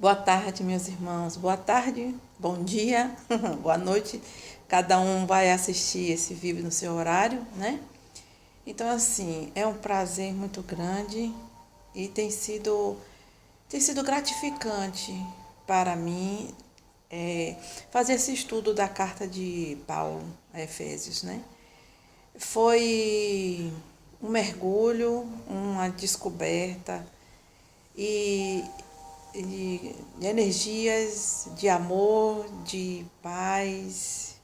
Boa tarde, meus irmãos. Boa tarde, bom dia, boa noite. Cada um vai assistir esse vídeo no seu horário, né? Então, assim, é um prazer muito grande e tem sido gratificante para mim fazer esse estudo da carta de Paulo a Efésios, né? Foi um mergulho, uma descoberta e de energias de amor, de paz,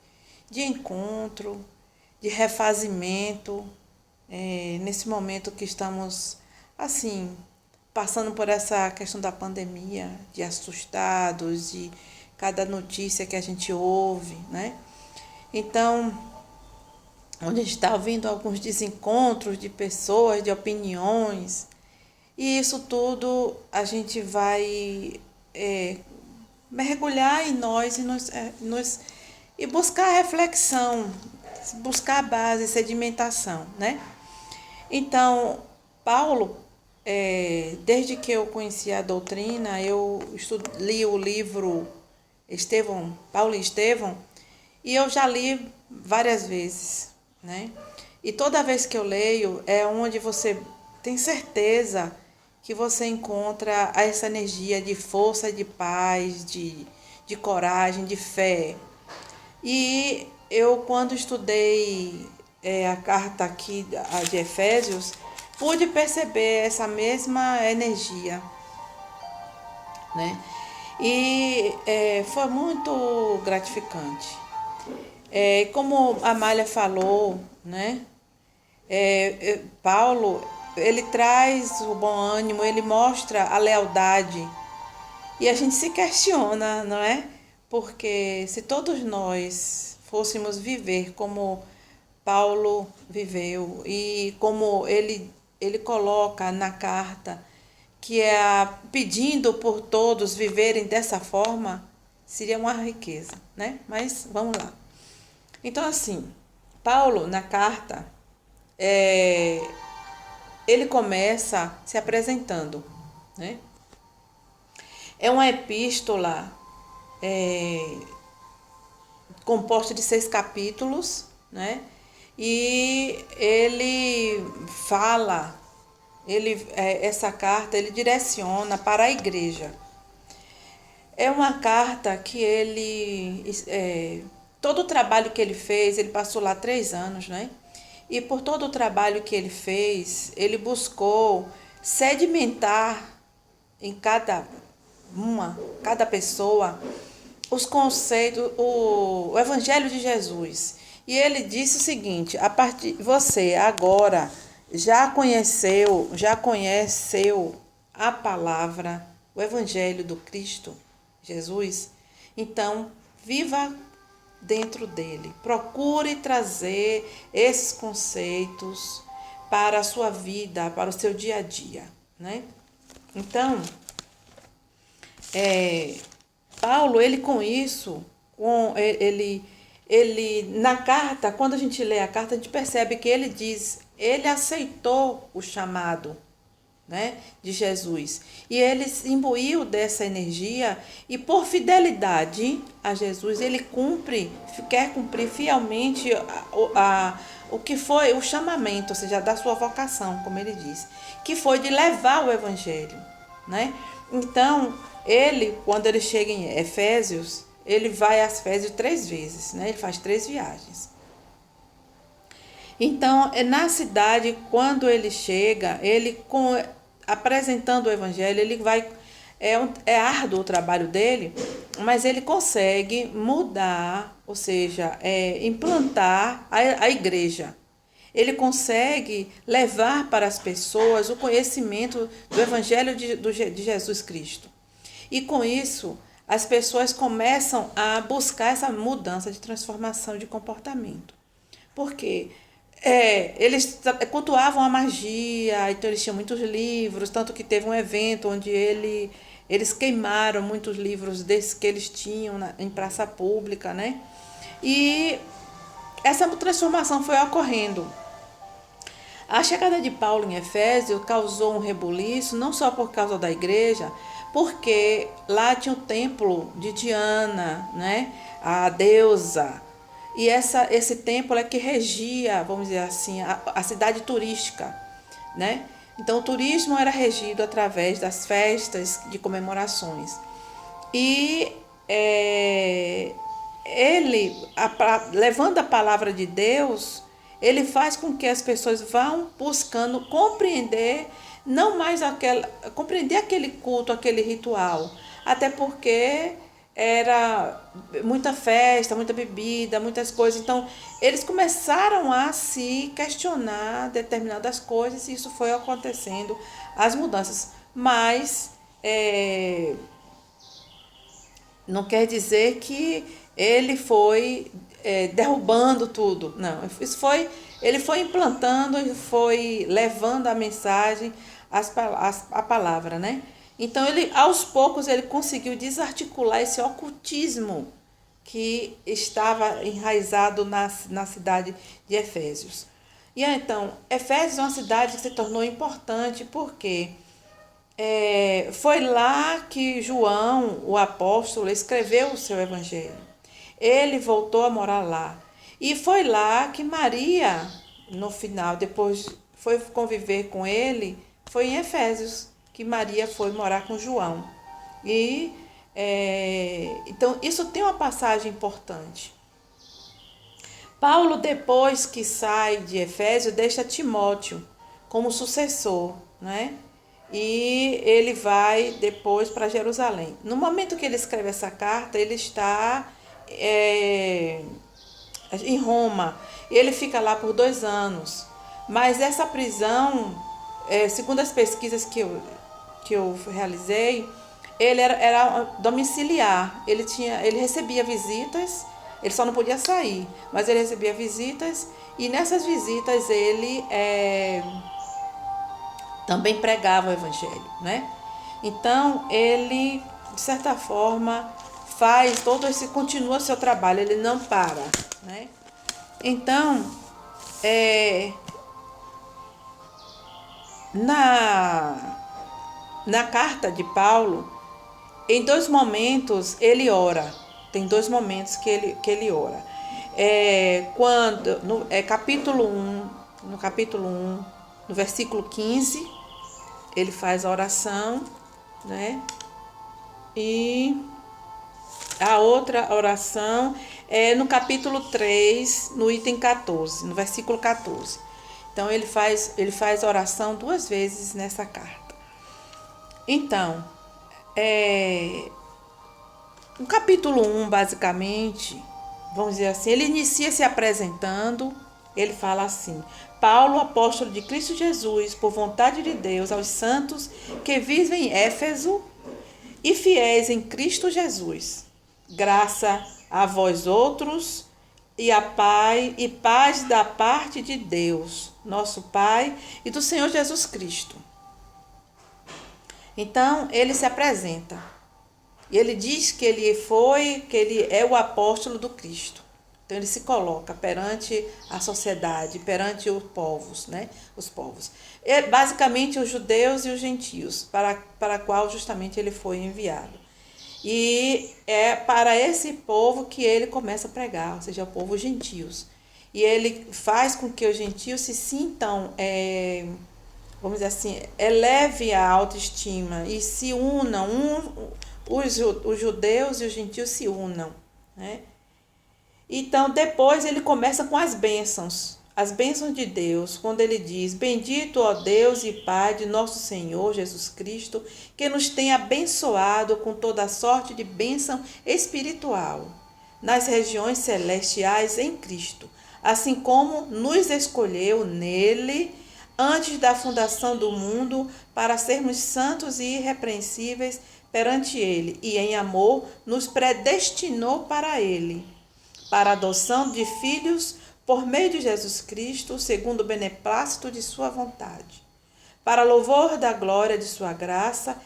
de encontro, de refazimento, nesse momento que estamos, assim, passando por essa questão da pandemia, de assustados, de cada notícia que a gente ouve, né? Então, onde a gente está ouvindo alguns desencontros de pessoas, de opiniões, e isso tudo a gente vai mergulhar em nós e buscar reflexão, buscar a base, sedimentação, né? Então, Paulo, desde que eu conheci a doutrina, eu li o livro Paulo e Estevão, e eu já li várias vezes, né? E toda vez que eu leio é onde você tem certeza que você encontra essa energia de força, de paz, de coragem, de fé. E eu, quando estudei a carta aqui de Efésios, pude perceber essa mesma energia, né? E foi muito gratificante. Como a Amália falou, né? Paulo, ele traz o bom ânimo, ele mostra a lealdade. E a gente se questiona, não é? Porque se todos nós fôssemos viver como Paulo viveu e como ele coloca na carta, que é pedindo por todos viverem dessa forma, seria uma riqueza, né? Mas vamos lá. Então, assim, Paulo, na carta, ele começa se apresentando, né? É uma epístola composta de 6 capítulos, né? E ele fala, essa carta ele direciona para a igreja. É uma carta que todo o trabalho que ele fez, ele passou lá 3 anos, né? E por todo o trabalho que ele fez, ele buscou sedimentar em cada pessoa, os conceitos, o Evangelho de Jesus. E ele disse o seguinte: você agora já conheceu a palavra, o Evangelho do Cristo Jesus, então viva dentro dele. Procure trazer esses conceitos para a sua vida, para o seu dia a dia, né? Então, Paulo, ele com isso, ele na carta, quando a gente lê a carta, a gente percebe que ele aceitou o chamado, né, de Jesus. E ele se imbuiu dessa energia e por fidelidade a Jesus, ele quer cumprir fielmente o que foi o chamamento, ou seja, da sua vocação, como ele disse, que foi de levar o evangelho, né? Então, quando ele chega em Efésios, ele vai a Efésios 3 vezes, né? Ele faz 3 viagens. Então, na cidade, quando ele chega, apresentando o evangelho, ele vai. É árduo o trabalho dele, mas ele consegue mudar, ou seja, implantar a igreja. Ele consegue levar para as pessoas o conhecimento do evangelho de Jesus Cristo. E com isso, as pessoas começam a buscar essa mudança de transformação de comportamento. Por quê? Eles cultuavam a magia, então eles tinham muitos livros, tanto que teve um evento onde eles queimaram muitos livros desses que eles tinham em praça pública, né? E essa transformação foi ocorrendo. A chegada de Paulo em Efésio causou um rebuliço, não só por causa da igreja, porque lá tinha o templo de Diana, né? A deusa. E esse templo é que regia, vamos dizer assim, a cidade turística, né? Então o turismo era regido através das festas de comemorações. E ele, levando a palavra de Deus, ele faz com que as pessoas vão buscando compreender, não mais compreender aquele culto, aquele ritual, até porque era muita festa, muita bebida, muitas coisas. Então, eles começaram a se questionar determinadas coisas e isso foi acontecendo, as mudanças. Mas não quer dizer que ele foi derrubando tudo. Não, ele foi implantando e foi levando a mensagem, a palavra, né? Então, aos poucos, ele conseguiu desarticular esse ocultismo que estava enraizado na cidade de Efésios. E então, Efésios é uma cidade que se tornou importante porque foi lá que João, o apóstolo, escreveu o seu evangelho. Ele voltou a morar lá. E foi lá que Maria, no final, depois foi conviver com ele, foi em Efésios que Maria foi morar com João. E então isso tem uma passagem importante. Paulo, depois que sai de Efésio, deixa Timóteo como sucessor, né? E ele vai depois para Jerusalém. No momento que ele escreve essa carta, ele está em Roma. Ele fica lá por 2 anos. Mas essa prisão, segundo as pesquisas que eu realizei, ele era domiciliar. Ele recebia visitas, ele só não podia sair, mas ele recebia visitas e nessas visitas ele também pregava o evangelho, né? Então ele, de certa forma, continua seu trabalho, ele não para, né? Então, na carta de Paulo, em 2 momentos ele ora. Tem 2 momentos que ele ora. No capítulo 1, no versículo 15, ele faz a oração, né? E a outra oração é no capítulo 3, no item 14, no versículo 14. Então, ele faz a oração 2 vezes nessa carta. Então, no capítulo 1, basicamente, vamos dizer assim, ele inicia se apresentando, ele fala assim: Paulo, apóstolo de Cristo Jesus, por vontade de Deus, aos santos que vivem em Éfeso e fiéis em Cristo Jesus. Graça a vós outros e paz da parte de Deus, nosso Pai, e do Senhor Jesus Cristo. Então, ele se apresenta. E ele diz que ele é o apóstolo do Cristo. Então ele se coloca perante a sociedade, perante os povos, né? Os povos. Basicamente os judeus e os gentios, para qual justamente ele foi enviado. E é para esse povo que ele começa a pregar, ou seja, o povo gentios. E ele faz com que os gentios se sintam, vamos dizer assim, eleve a autoestima e se unam, os judeus e os gentios se unam, né? Então, depois ele começa com as bênçãos de Deus, quando ele diz: Bendito, ó Deus e Pai de nosso Senhor Jesus Cristo, que nos tem abençoado com toda sorte de bênção espiritual nas regiões celestiais em Cristo, assim como nos escolheu nele antes da fundação do mundo para sermos santos e irrepreensíveis perante ele, e em amor nos predestinou para ele, para a adoção de filhos por meio de Jesus Cristo, segundo o beneplácito de sua vontade, para louvor da glória de sua graça,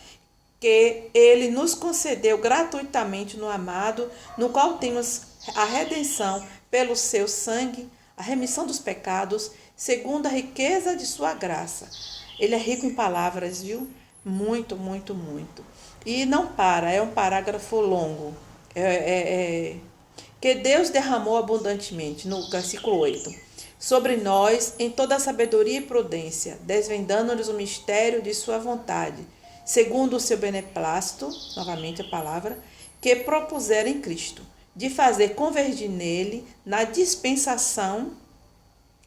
que ele nos concedeu gratuitamente no amado, no qual temos a redenção pelo seu sangue, a remissão dos pecados, segundo a riqueza de sua graça. Ele é rico em palavras, viu? Muito, muito, muito. E não para, é um parágrafo longo. Que Deus derramou abundantemente, no versículo 8, sobre nós em toda a sabedoria e prudência, desvendando-nos o mistério de sua vontade, segundo o seu beneplácito, novamente a palavra, que propuseram em Cristo, de fazer convergir nele, na dispensação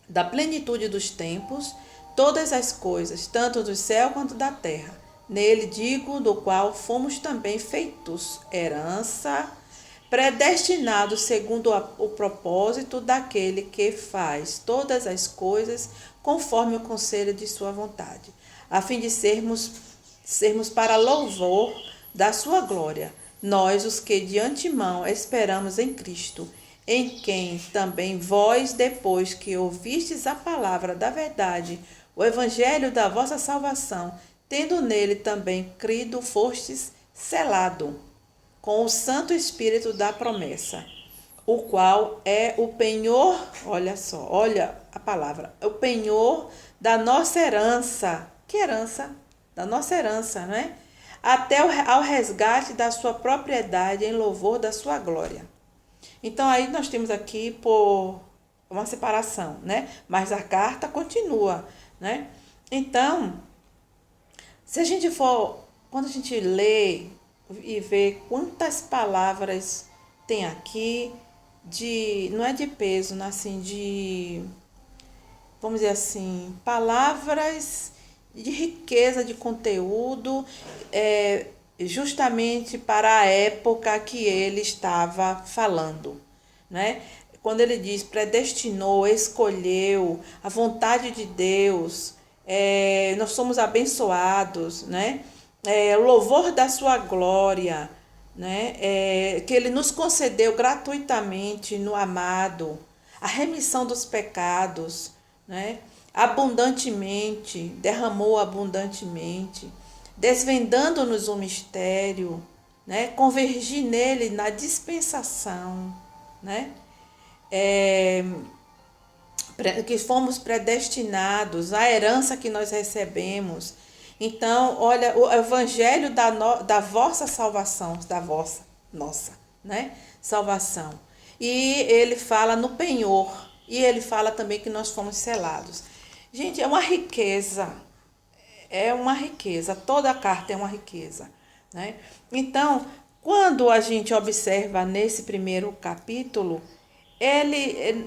da plenitude dos tempos, todas as coisas, tanto do céu quanto da terra. Nele digo, do qual fomos também feitos herança, predestinados segundo o propósito daquele que faz todas as coisas conforme o conselho de sua vontade, a fim de sermos para louvor da sua glória, nós os que de antemão esperamos em Cristo, em quem também vós, depois que ouvistes a palavra da verdade, o evangelho da vossa salvação, tendo nele também crido, fostes selado com o Santo Espírito da promessa, o qual é o penhor, olha só, olha a palavra, o penhor da nossa herança. Que herança? Da nossa herança, não é? Até ao resgate da sua propriedade em louvor da sua glória. Então aí nós temos aqui por uma separação, né? Mas a carta continua, né? Então, se a gente for, quando a gente lê e vê quantas palavras tem aqui não é de peso, né? Assim, vamos dizer assim, palavras de riqueza de conteúdo, justamente para a época que ele estava falando, né? Quando ele diz predestinou, escolheu, a vontade de Deus, nós somos abençoados, né? O louvor da sua glória, né? Que ele nos concedeu gratuitamente no amado, a remissão dos pecados, né? Abundantemente, derramou abundantemente, desvendando-nos o mistério, né? Convergir nele na dispensação, né? Que fomos predestinados, a herança que nós recebemos. Então, olha, o evangelho da vossa salvação, nossa, né? Salvação. E ele fala no penhor, e ele fala também que nós fomos selados. Gente, é uma riqueza, toda a carta é uma riqueza, né? Então, quando a gente observa nesse primeiro capítulo,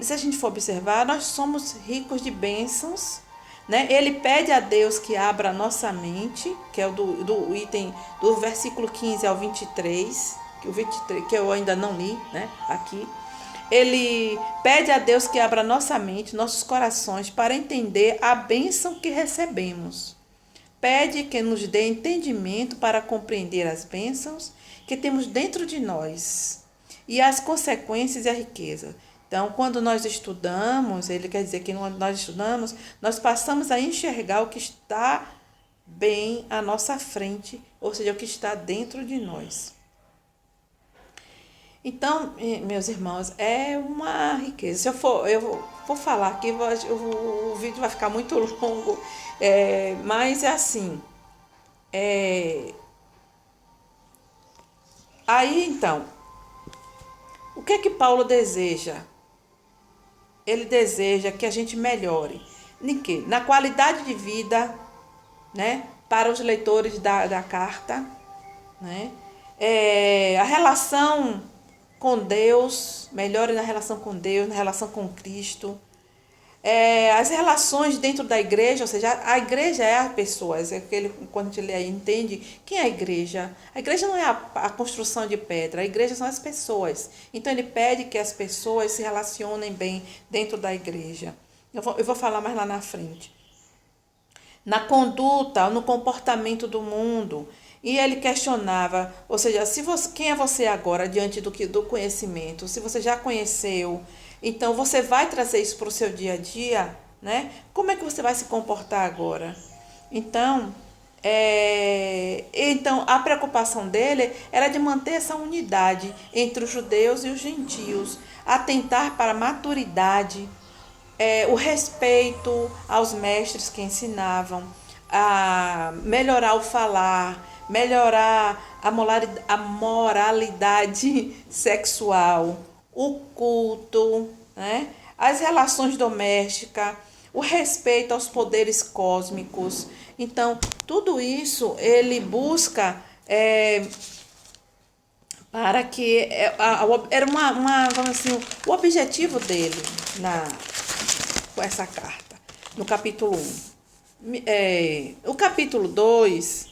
se a gente for observar, nós somos ricos de bênçãos, né? Ele pede a Deus que abra a nossa mente, que é o do item do versículo 15 ao 23, que eu ainda não li, né? Aqui. Ele pede a Deus que abra nossa mente, nossos corações, para entender a bênção que recebemos. Pede que nos dê entendimento para compreender as bênçãos que temos dentro de nós e as consequências e a riqueza. Então, quando nós estudamos, ele quer dizer que quando nós estudamos, nós passamos a enxergar o que está bem à nossa frente, ou seja, o que está dentro de nós. Então, meus irmãos, é uma riqueza. Se eu vou falar aqui, o vídeo vai ficar muito longo, mas é assim. Aí, então, o que é que Paulo deseja? Ele deseja que a gente melhore. Em quê? Na qualidade de vida, né? Para os leitores da carta, né? A relação com Deus, melhore na relação com Deus, na relação com Cristo. As relações dentro da igreja, ou seja, a igreja é as pessoas. Quando a gente lê aí, entende quem é a igreja. A igreja não é a construção de pedra, a igreja são as pessoas. Então ele pede que as pessoas se relacionem bem dentro da igreja. Eu vou falar mais lá na frente. Na conduta, no comportamento do mundo. E ele questionava, ou seja, quem é você agora diante do conhecimento? Se você já conheceu, então você vai trazer isso para o seu dia a dia, né? Como é que você vai se comportar agora? Então, a preocupação dele era de manter essa unidade entre os judeus e os gentios, atentar para a maturidade, o respeito aos mestres que ensinavam, a melhorar o falar, melhorar a moralidade sexual, o culto, né? As relações domésticas, o respeito aos poderes cósmicos. Então, tudo isso ele busca para que era vamos assim, o objetivo dele com essa carta, no capítulo 1. O capítulo 2,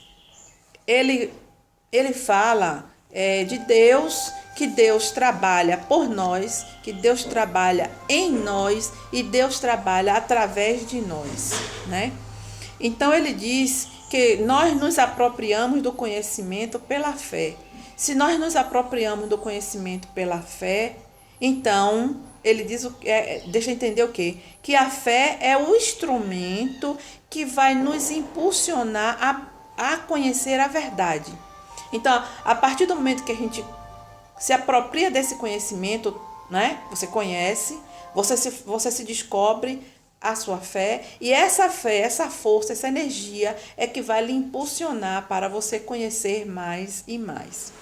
ele fala de Deus, que Deus trabalha por nós, que Deus trabalha em nós e Deus trabalha através de nós, né? Então ele diz que nós nos apropriamos do conhecimento pela fé. Se nós nos apropriamos do conhecimento pela fé, então ele diz, deixa eu entender o quê? Que a fé é o instrumento que vai nos impulsionar a conhecer a verdade. Então, a partir do momento que a gente se apropria desse conhecimento, né? Você conhece, você se descobre a sua fé, e essa fé, essa força, essa energia é que vai lhe impulsionar para você conhecer mais e mais.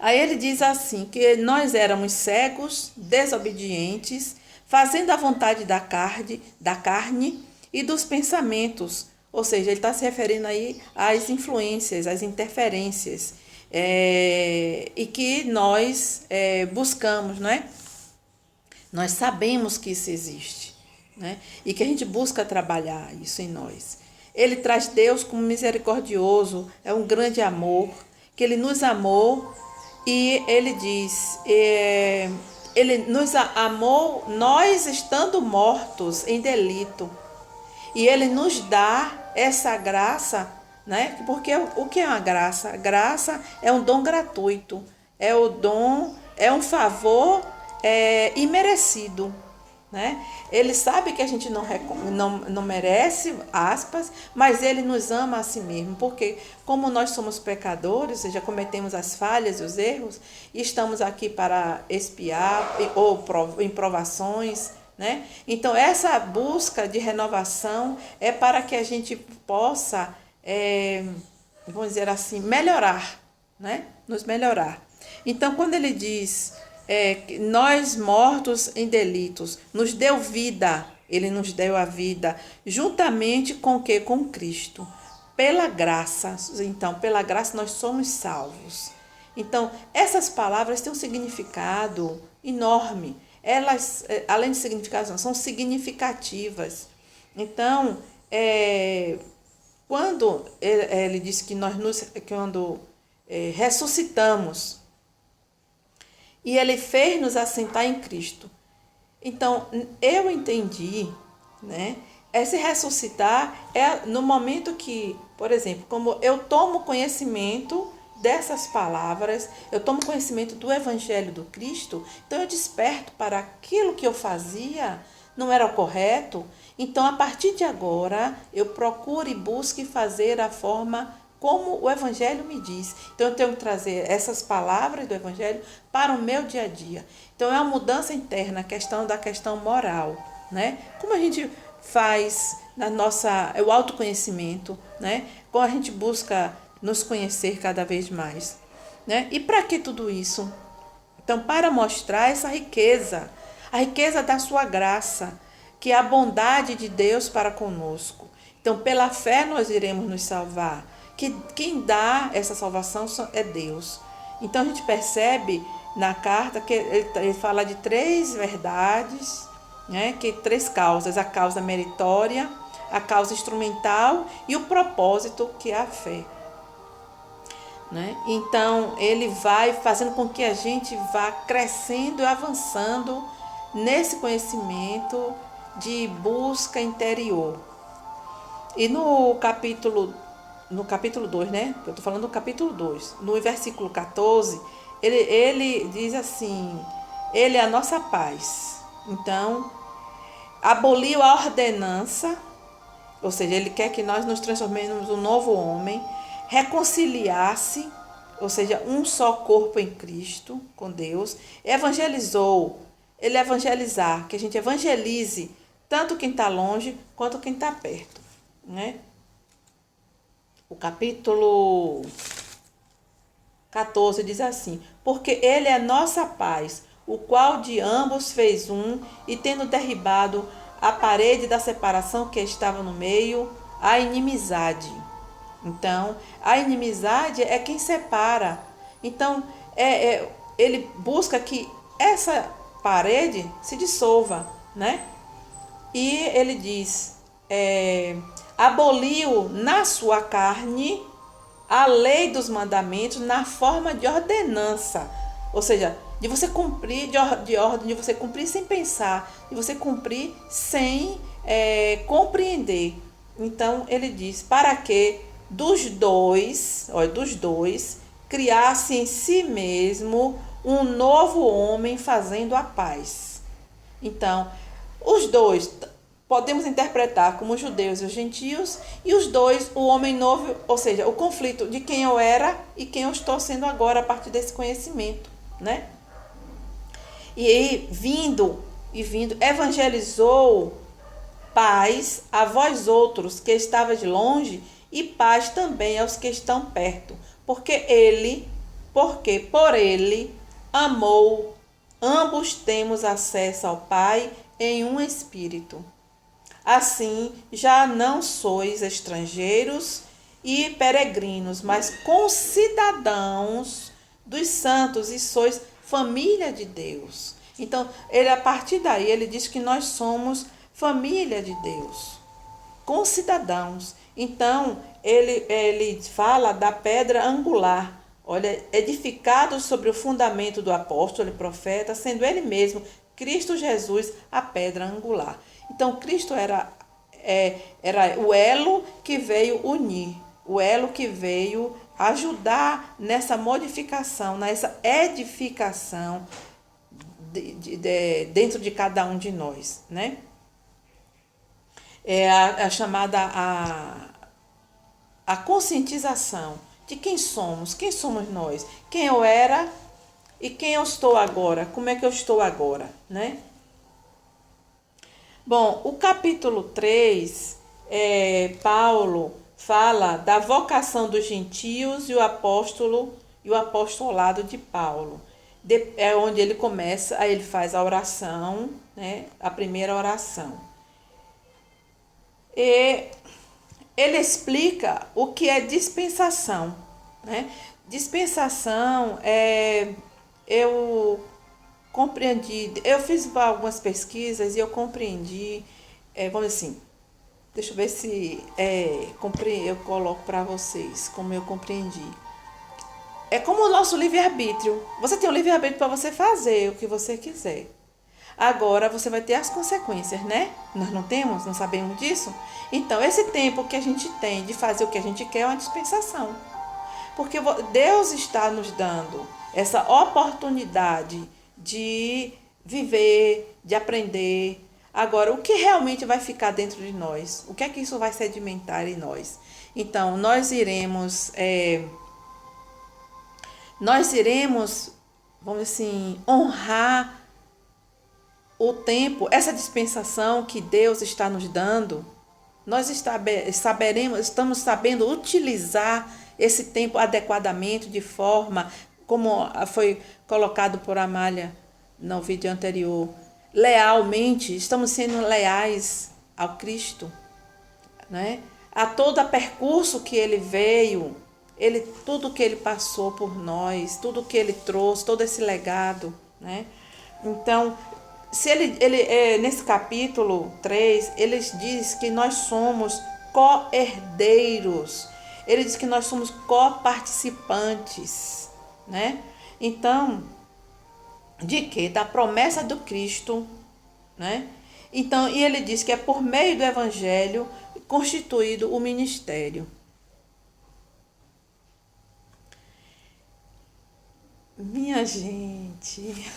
Aí ele diz assim, que nós éramos cegos, desobedientes, fazendo a vontade da carne e dos pensamentos. Ou seja, ele está se referindo aí às influências, às interferências, e que nós buscamos, não é? Nós sabemos que isso existe, né? E que a gente busca trabalhar isso em nós. Ele traz Deus como misericordioso, é um grande amor, que ele nos amou e ele diz, ele nos amou nós estando mortos em delito. E ele nos dá essa graça, né? Porque o que é uma graça? A graça é um dom gratuito, é um favor imerecido, né? Ele sabe que a gente não merece, aspas, mas ele nos ama a si mesmo, porque como nós somos pecadores, ou seja, cometemos as falhas e os erros, e estamos aqui para expiar ou em provações, né? Então, essa busca de renovação é para que a gente possa, vamos dizer assim, melhorar, né? Nos melhorar. Então, quando ele diz nós mortos em delitos, nos deu vida, ele nos deu a vida, juntamente com o quê? Com Cristo. Pela graça, então, pela graça nós somos salvos. Então, essas palavras têm um significado enorme. Elas, além de significação, são significativas. Então, quando ele diz que quando ressuscitamos, e ele fez nos assentar em Cristo. Então, eu entendi, né? Esse ressuscitar é no momento que, por exemplo, como eu tomo conhecimento dessas palavras, eu tomo conhecimento do Evangelho do Cristo, então eu desperto para aquilo que eu fazia, não era o correto. Então, a partir de agora, eu procuro e busque fazer a forma como o Evangelho me diz. Então, eu tenho que trazer essas palavras do Evangelho para o meu dia a dia. Então, é uma mudança interna, da questão moral, né? Como a gente faz o autoconhecimento, né? Como a gente busca nos conhecer cada vez mais, né? E para que tudo isso? Então, para mostrar essa riqueza, a riqueza da sua graça, que é a bondade de Deus para conosco. Então, pela fé nós iremos nos salvar. Que quem dá essa salvação é Deus. Então a gente percebe na carta que ele fala de 3 verdades, né? Que 3 causas: a causa meritória, a causa instrumental e o propósito, que é a fé, né? Então ele vai fazendo com que a gente vá crescendo e avançando nesse conhecimento de busca interior. E no capítulo 2, né? Eu estou falando do capítulo 2. No versículo 14, ele diz assim: ele é a nossa paz. Então, aboliu a ordenança, ou seja, ele quer que nós nos transformemos um novo homem, reconciliar-se, ou seja, um só corpo em Cristo com Deus, evangelizou, ele evangelizar, que a gente evangelize tanto quem está longe quanto quem está perto, né? O capítulo 14 diz assim: porque ele é nossa paz, o qual de ambos fez um, e tendo derribado a parede da separação que estava no meio, a inimizade. Então, a inimizade é quem separa. Então, ele busca que essa parede se dissolva, né? E ele diz, aboliu na sua carne a lei dos mandamentos na forma de ordenança. Ou seja, de você cumprir, de ordem, de você cumprir sem pensar, de você cumprir sem compreender. Então, ele diz, para que dos dois, criasse em si mesmo um novo homem fazendo a paz. Então, os dois podemos interpretar como os judeus e os gentios, e os dois, o homem novo, ou seja, o conflito de quem eu era e quem eu estou sendo agora a partir desse conhecimento, né? E aí, vindo, evangelizou paz a vós outros que estavas de longe, e paz também aos que estão perto, porque por ele amou, ambos temos acesso ao Pai em um espírito. Assim, já não sois estrangeiros e peregrinos, mas concidadãos dos santos, e sois família de Deus. Então, a partir daí, ele diz que nós somos família de Deus, concidadãos. Então, ele fala da pedra angular. Olha, edificado sobre o fundamento do apóstolo e profeta, sendo ele mesmo, Cristo Jesus, a pedra angular. Então, Cristo era o elo que veio unir, o elo que veio ajudar nessa modificação, nessa edificação dentro de cada um de nós, né? É a chamada a conscientização de quem somos nós, quem eu era e quem eu estou agora, como é que eu estou agora, né? Bom, o capítulo 3, Paulo fala da vocação dos gentios e o apostolado de Paulo. É onde ele começa, aí ele faz a oração, né? A primeira oração. E ele explica o que é dispensação, né? Dispensação eu compreendi, eu fiz algumas pesquisas e eu compreendi, vamos assim, deixa eu ver se eu coloco para vocês como eu compreendi. É como o nosso livre-arbítrio. Você tem o livre-arbítrio para você fazer o que você quiser. Agora você vai ter as consequências, né? Nós não temos, não sabemos disso? Então, esse tempo que a gente tem de fazer o que a gente quer é uma dispensação. Porque Deus está nos dando essa oportunidade de viver, de aprender. Agora, o que realmente vai ficar dentro de nós? O que é que isso vai sedimentar em nós? Então, nós iremos, vamos assim, honrar o tempo, essa dispensação que Deus está nos dando. Nós estamos sabendo utilizar esse tempo adequadamente, de forma como foi colocado por Amália no vídeo anterior. Lealmente, estamos sendo leais ao Cristo, né? A todo o percurso que ele veio, tudo que ele passou por nós, tudo que ele trouxe, todo esse legado, né? Então, se nesse capítulo 3, ele diz que nós somos co-herdeiros. Ele diz que nós somos coparticipantes, né? Então, de quê? Da promessa do Cristo, né? Então, e ele diz que é por meio do evangelho constituído o ministério. Minha gente.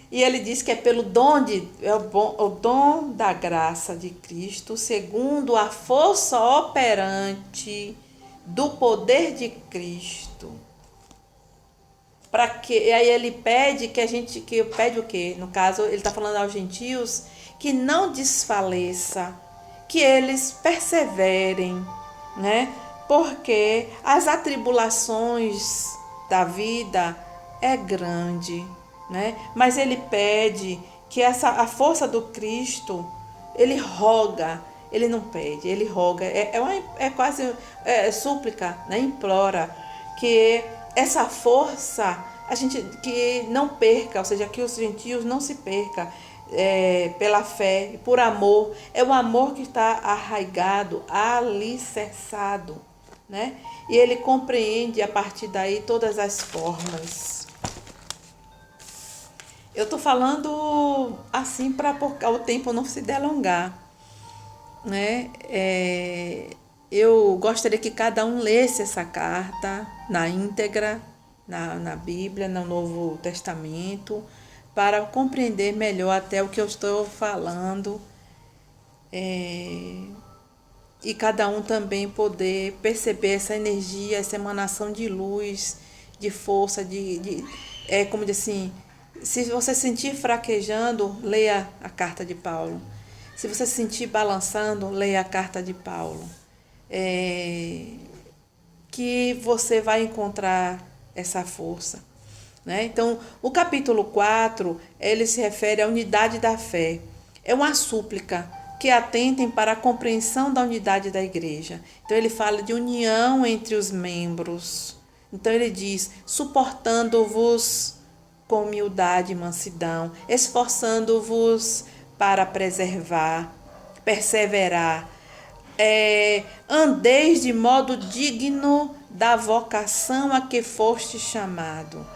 E ele diz que é pelo o dom da graça de Cristo, segundo a força operante do poder de Cristo. E aí ele pede pede o quê? No caso, ele está falando aos gentios que não desfaleça, que eles perseverem, né? Porque as atribulações da vida é grande, né? Mas ele pede que a força do Cristo, ele roga, ele não pede, ele roga, é quase súplica, né? Implora que essa força a gente que não perca, ou seja, que os gentios não se perca, pela fé e por amor. É o amor que está arraigado, alicerçado, né? E ele compreende a partir daí todas as formas. Eu estou falando assim para o tempo não se delongar, né? Eu gostaria que cada um lesse essa carta na íntegra, na Bíblia, no Novo Testamento, para compreender melhor até o que eu estou falando, e cada um também poder perceber essa energia, essa emanação de luz, de força, como diz assim, se você sentir fraquejando, leia a carta de Paulo. Se você sentir balançando, leia a carta de Paulo. Que você vai encontrar essa força, né? Então, o capítulo 4, ele se refere à unidade da fé. É uma súplica que atentem para a compreensão da unidade da igreja. Então, ele fala de união entre os membros. Então, ele diz, suportando-vos com humildade e mansidão, esforçando-vos para perseverar, andeis de modo digno da vocação a que foste chamado.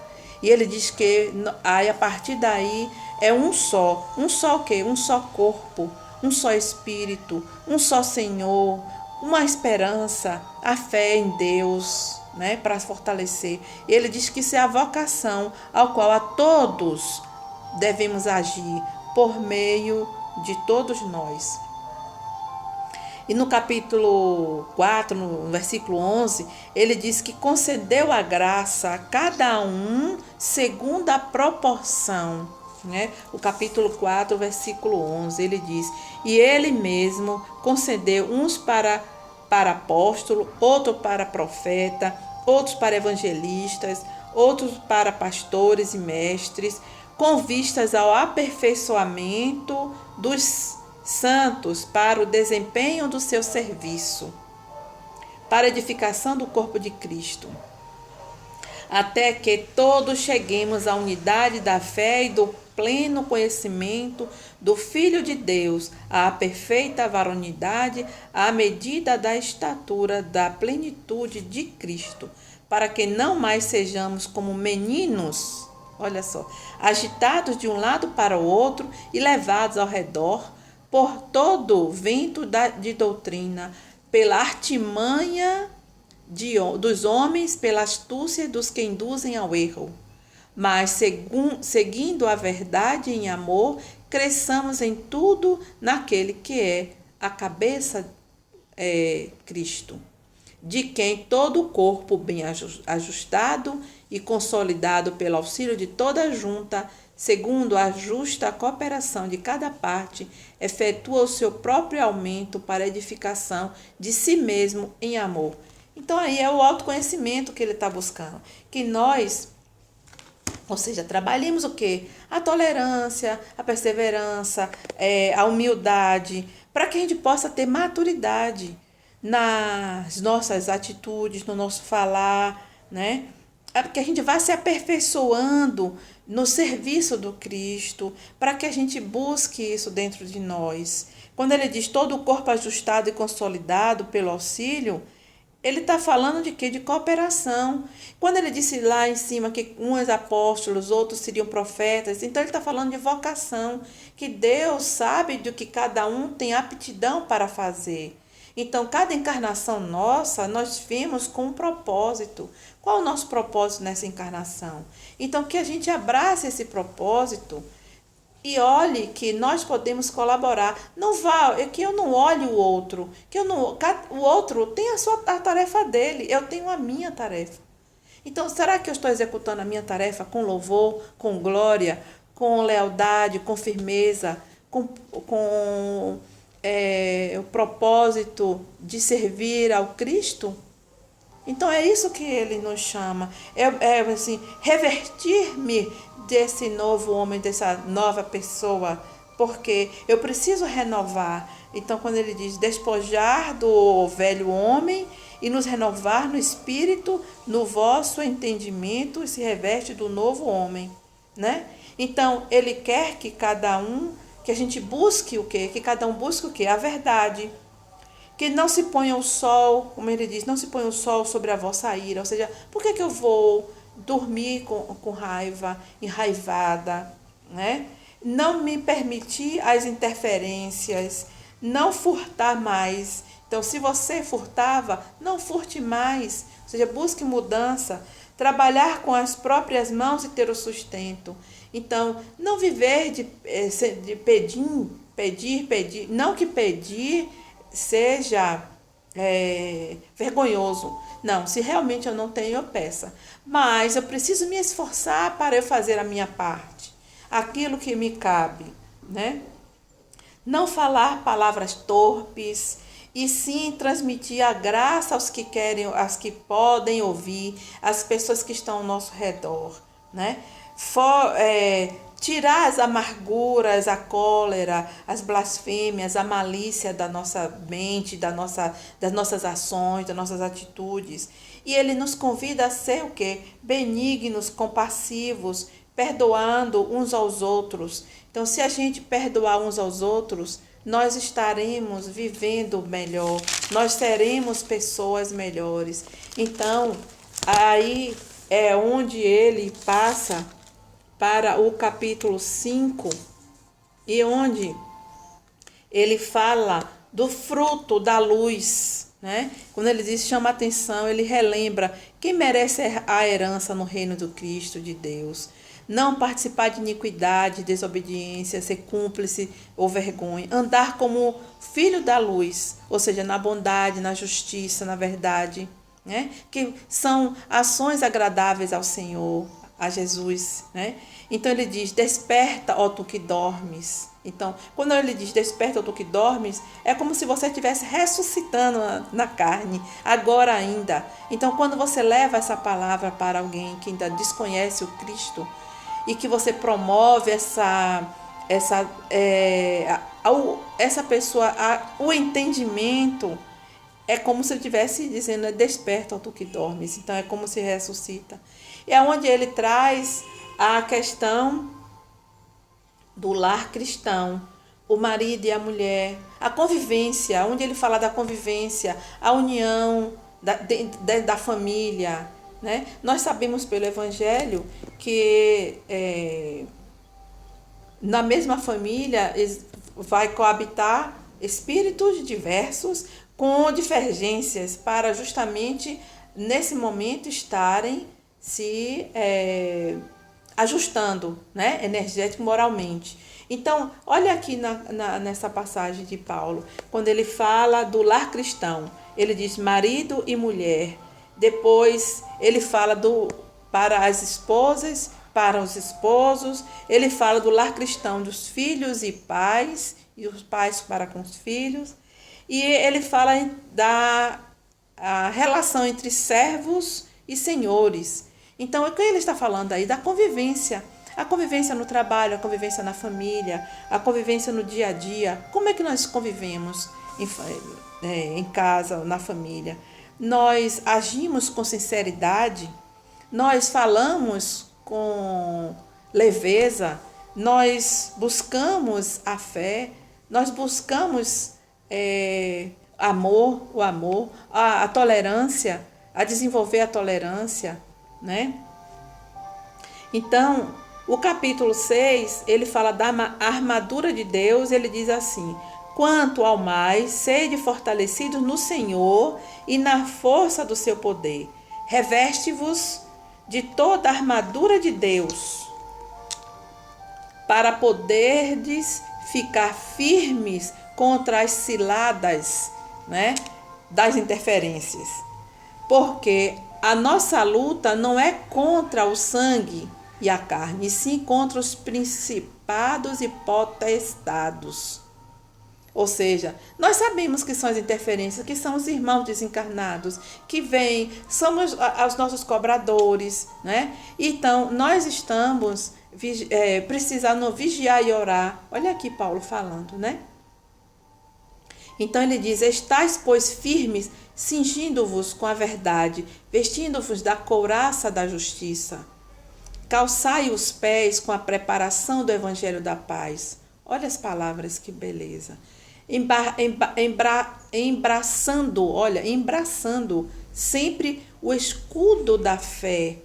E ele diz que aí, a partir daí é um só o quê? Um só corpo, um só espírito, um só Senhor, uma esperança, a fé em Deus, né, para fortalecer. E ele diz que isso é a vocação ao qual a todos devemos agir por meio de todos nós. E no capítulo 4, no versículo 11, ele diz que concedeu a graça a cada um segundo a proporção, né? O capítulo 4, versículo 11, ele diz, e ele mesmo concedeu uns para apóstolo, outros para profeta, outros para evangelistas, outros para pastores e mestres, com vistas ao aperfeiçoamento dos santos para o desempenho do seu serviço, para a edificação do corpo de Cristo, até que todos cheguemos à unidade da fé e do pleno conhecimento do Filho de Deus, à perfeita varonidade, à medida da estatura da plenitude de Cristo, para que não mais sejamos como meninos, olha só, agitados de um lado para o outro e levados ao redor por todo vento de doutrina, pela artimanha dos homens, pela astúcia dos que induzem ao erro. Mas, seguindo a verdade em amor, cresçamos em tudo naquele que é a cabeça, Cristo, de quem todo o corpo bem ajustado e consolidado pelo auxílio de toda a junta, segundo a justa cooperação de cada parte, efetua o seu próprio aumento para a edificação de si mesmo em amor. Então aí é o autoconhecimento que ele está buscando. Que nós, ou seja, trabalhemos o quê? A tolerância, a perseverança, a humildade, para que a gente possa ter maturidade nas nossas atitudes, no nosso falar, né? É porque a gente vai se aperfeiçoando no serviço do Cristo, para que a gente busque isso dentro de nós. Quando ele diz todo o corpo ajustado e consolidado pelo auxílio, ele está falando de quê? De cooperação. Quando ele disse lá em cima que uns apóstolos, outros seriam profetas, então ele está falando de vocação, que Deus sabe do que cada um tem aptidão para fazer. Então, cada encarnação nossa, nós vimos com um propósito. Qual é o nosso propósito nessa encarnação? Então, que a gente abrace esse propósito e olhe que nós podemos colaborar. Não vá, que eu não olhe o outro, o outro tem a tarefa dele, eu tenho a minha tarefa. Então, será que eu estou executando a minha tarefa com louvor, com glória, com lealdade, com firmeza, com o propósito de servir ao Cristo. Então é isso que ele nos chama, assim, revertir-me desse novo homem, dessa nova pessoa, porque eu preciso renovar. Então quando ele diz despojar do velho homem e nos renovar no espírito, no vosso entendimento, e se reveste do novo homem, né? Então ele quer que que a gente busque o quê? Que cada um busque o quê? A verdade. Que não se ponha o sol, como ele diz, não se ponha o sol sobre a vossa ira. Ou seja, por que eu vou dormir com raiva, enraivada, né? Não me permitir as interferências, não furtar mais. Então, se você furtava, não furte mais. Ou seja, busque mudança, trabalhar com as próprias mãos e ter o sustento. Então, não viver de pedir, não que pedir seja vergonhoso. Não, se realmente eu não tenho, eu peça. Mas eu preciso me esforçar para eu fazer a minha parte, aquilo que me cabe, né? Não falar palavras torpes, e sim transmitir a graça aos que querem, às que podem ouvir, às pessoas que estão ao nosso redor, né? Tirar as amarguras, a cólera, as blasfêmias, a malícia da nossa mente, das nossas ações, das nossas atitudes. E ele nos convida a ser o quê? Benignos, compassivos, perdoando uns aos outros. Então, se a gente perdoar uns aos outros, nós estaremos vivendo melhor, nós seremos pessoas melhores. Então, aí é onde ele passa para o capítulo 5, e onde ele fala do fruto da luz, né? Quando ele diz, chama a atenção, ele relembra quem merece a herança no reino do Cristo de Deus. Não participar de iniquidade, desobediência, ser cúmplice ou vergonha. Andar como filho da luz, ou seja, na bondade, na justiça, na verdade, né? Que são ações agradáveis ao Senhor, a Jesus, né? Então ele diz, desperta, ó tu que dormes. Então, quando ele diz desperta, ó tu que dormes, é como se você estivesse ressuscitando na carne, agora ainda. Então, quando você leva essa palavra para alguém que ainda desconhece o Cristo, e que você promove essa pessoa, o entendimento, é como se eu estivesse dizendo, desperta, ó tu que dormes. Então, é como se ressuscita. E é onde ele traz a questão do lar cristão, o marido e a mulher, a convivência, onde ele fala da convivência, a união da família, né? Nós sabemos pelo Evangelho que na mesma família vai coabitar espíritos diversos com divergências para justamente nesse momento estarem se ajustando, né? Energético, moralmente. Então, olha aqui nessa passagem de Paulo, quando ele fala do lar cristão, ele diz marido e mulher. Depois ele fala para as esposas, para os esposos. Ele fala do lar cristão, dos filhos e pais, e os pais para com os filhos. E ele fala a relação entre servos e senhores. Então, o que ele está falando aí? Da convivência. A convivência no trabalho, a convivência na família, a convivência no dia a dia. Como é que nós convivemos em casa, na família? Nós agimos com sinceridade, nós falamos com leveza, nós buscamos a fé, nós buscamos o amor, a tolerância, a desenvolver a tolerância, né? Então, o capítulo 6, ele fala da armadura de Deus, ele diz assim: quanto ao mais, sede fortalecidos no Senhor e na força do seu poder. Reveste-vos de toda a armadura de Deus, para poderdes ficar firmes contra as ciladas, né, das interferências. Porque a nossa luta não é contra o sangue e a carne, e sim contra os principados e potestades, Ou seja, nós sabemos que são as interferências, que são os irmãos desencarnados, que vêm, somos os nossos cobradores, né? Então, nós estamos precisando vigiar e orar. Olha aqui Paulo falando, né? Então ele diz: estais, pois, firmes, cingindo-vos com a verdade, vestindo-vos da couraça da justiça. Calçai os pés com a preparação do evangelho da paz. Olha as palavras, que beleza. Embraçando sempre o escudo da fé,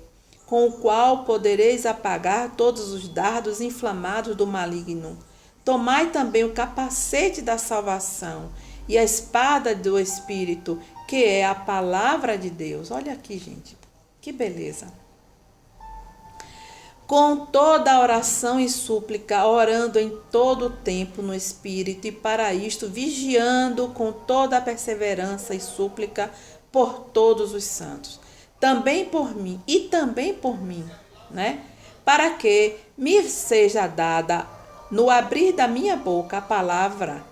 com o qual podereis apagar todos os dardos inflamados do maligno. Tomai também o capacete da salvação e a espada do Espírito, que é a palavra de Deus. Olha aqui, gente, que beleza. Com toda a oração e súplica, orando em todo o tempo no Espírito, e para isto vigiando com toda a perseverança e súplica por todos os santos. Também por mim, né? Para que me seja dada no abrir da minha boca a palavra,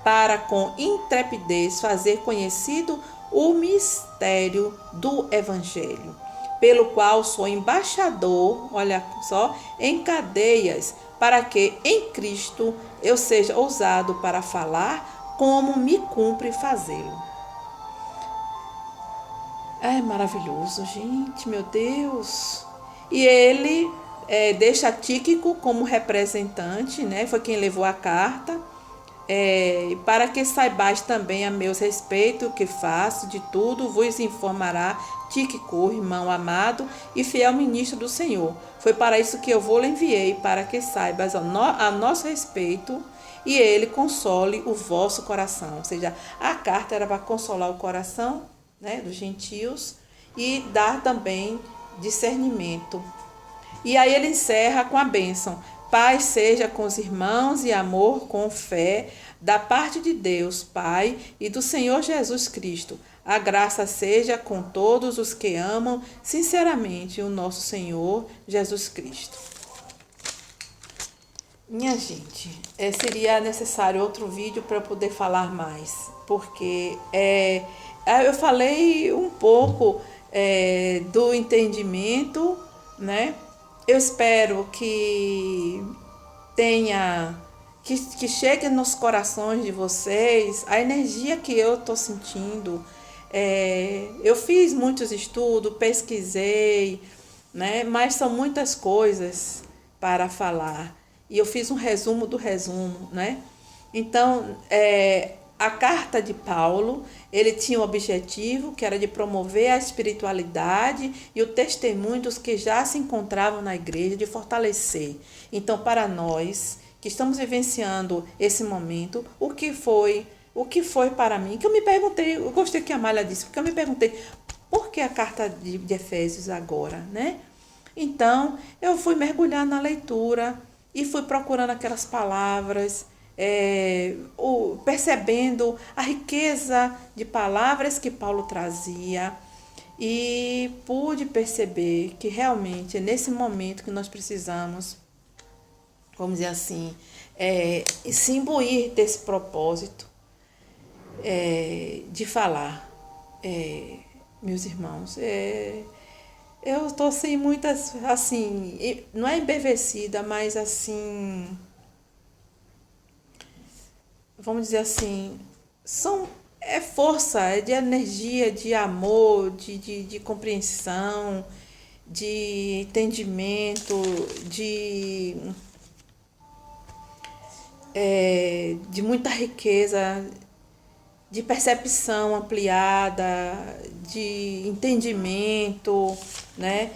para com intrepidez fazer conhecido o mistério do Evangelho, pelo qual sou embaixador, olha só, em cadeias, para que em Cristo eu seja ousado para falar como me cumpre fazê-lo. É maravilhoso, gente, meu Deus. E ele deixa Tíquico como representante, né? Foi quem levou a carta. Para que saibais também a meus respeito o que faço, de tudo vos informará Tíquico, irmão amado e fiel ministro do Senhor. Foi para isso que eu vou lhe enviei, para que saibas a nosso respeito e ele console o vosso coração. Ou seja, a carta era para consolar o coração, né, dos gentios e dar também discernimento. E aí ele encerra com a bênção: paz seja com os irmãos e amor com fé, da parte de Deus, Pai, e do Senhor Jesus Cristo. A graça seja com todos os que amam sinceramente o nosso Senhor Jesus Cristo. Minha gente, seria necessário outro vídeo para eu poder falar mais, porque eu falei um pouco do entendimento, né? Eu espero que que chegue nos corações de vocês a energia que eu estou sentindo. Eu fiz muitos estudos, pesquisei, né? Mas são muitas coisas para falar. E eu fiz um resumo do resumo, né? Então, a carta de Paulo, ele tinha um objetivo que era de promover a espiritualidade e o testemunho dos que já se encontravam na igreja, de fortalecer. Então, para nós que estamos vivenciando esse momento, o que foi para mim, que eu me perguntei, eu gostei que a Amália disse, porque eu me perguntei, por que a carta de Efésios agora, né? Então, eu fui mergulhar na leitura e fui procurando aquelas palavras, percebendo a riqueza de palavras que Paulo trazia, e pude perceber que realmente é nesse momento que nós precisamos, vamos dizer assim, se imbuir desse propósito de falar. Meus irmãos, eu estou assim, muitas, assim, não é embevecida, mas assim, vamos dizer assim, força, de energia, de amor, de compreensão, de entendimento, de muita riqueza, de percepção ampliada, de entendimento, né?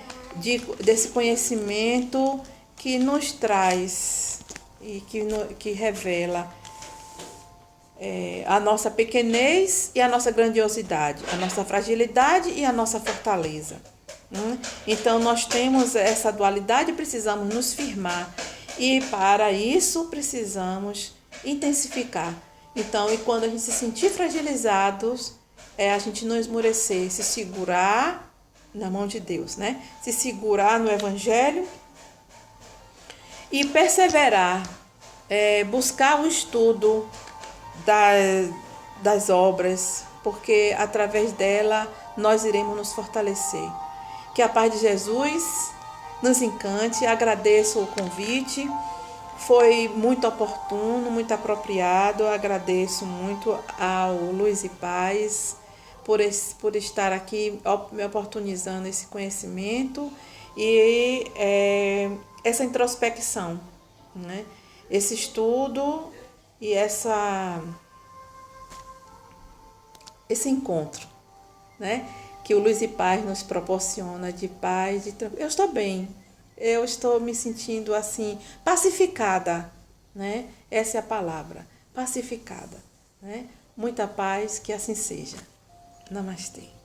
Desse conhecimento que nos traz e que revela a nossa pequenez e a nossa grandiosidade, a nossa fragilidade e a nossa fortaleza. Então, nós temos essa dualidade e precisamos nos firmar. E para isso, precisamos intensificar. Então, e quando a gente se sentir fragilizados, a gente não esmorecer, se segurar na mão de Deus, né? Se segurar no Evangelho e perseverar, buscar o estudo, da, das obras, porque através dela nós iremos nos fortalecer. Que a paz de Jesus nos encante. Agradeço o convite, foi muito oportuno, muito apropriado. Agradeço muito ao Luiz e Paz por estar aqui me oportunizando esse conhecimento e essa introspecção, né? Esse estudo e esse encontro, né? Que o Luz e Paz nos proporciona de paz, eu estou bem, eu estou me sentindo assim, pacificada, né? Essa é a palavra, pacificada, né? Muita paz, que assim seja. Namastê.